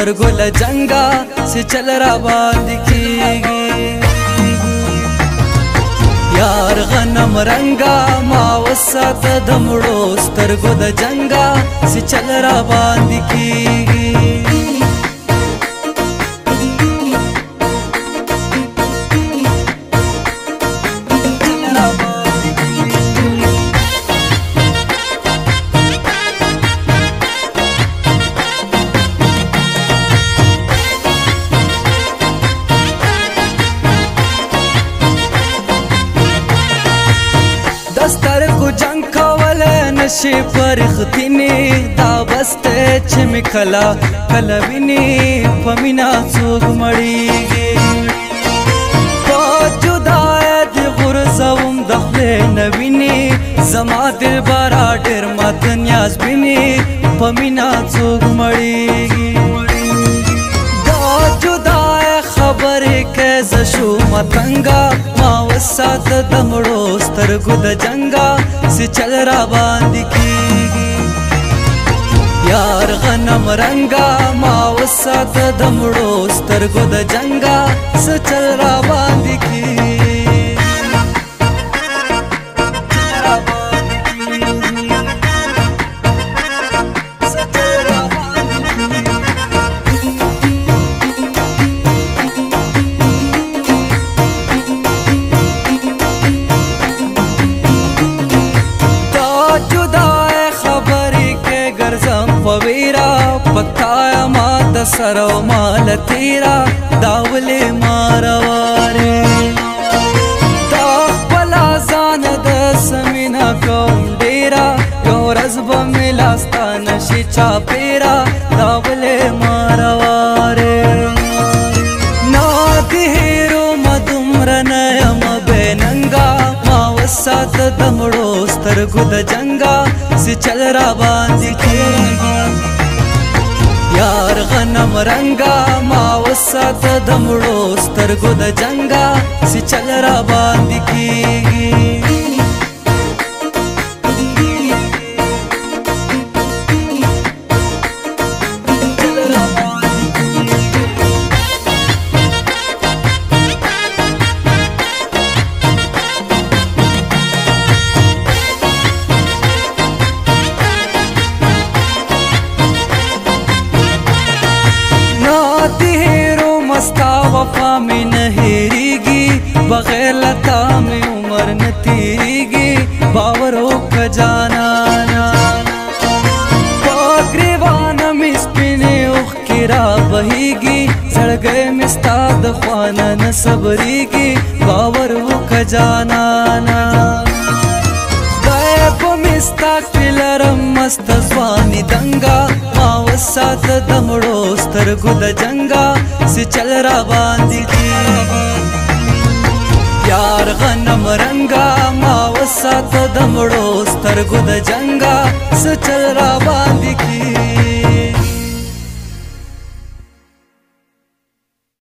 سترګو له جنګه چې چل را باندې کېږي یار غنم رنګه ما وساته د مړو سترګو د جنګه چې چل را باندې کېږي سترګو جنګ کولی نشي پرختینې دا بسته چې مې کله کله ویني په مینه څوک مړېږي په جدایه دې غورځوم د خولې نه ویني زما دلبره ډېر ماته نیاز ویني په مینه څوک مړېږي دا جدایه خبرې که زه شوم تنګه ما وساته د مړو سترګو د جنګه چې چل را باندې کېږي یار غنم رنګه ما وساته د مړو سترګو د جنګه چې چل را باندې کېږي ویرا پتایا ما د سرو مال تیرا داولې مارواره دا خپل ځان د سمینا کوم ډیرا یو ورځ به مې لاسته نشي چاپیرا داولې مارواره نا دې هیروم دومره نه یم بې ننګه ما وساته د مړو سترګو د جنګه چې چل را باندې کېږي یار غنم رنګه ما وساته د مړو سترګو د جنګه چې چل را باندې کېږي ستا وفا میں نہ ہیریگی بغیر لتا میں عمر نہ تیریگی باورو کا جانانا پاگریوانا میں سپینے اخ کی را بہیگی زڑگئے میں ستا دخوانا نہ صبریگی باورو کا جانانا غیب میں ستا کلرم مست زوانی دنگا ما وساته د مړو سترګو د جنګه چې چل را باندې کېږي یار غنم رنګه ما وساته د مړو سترګو د جنګه چې چل را باندې کېږي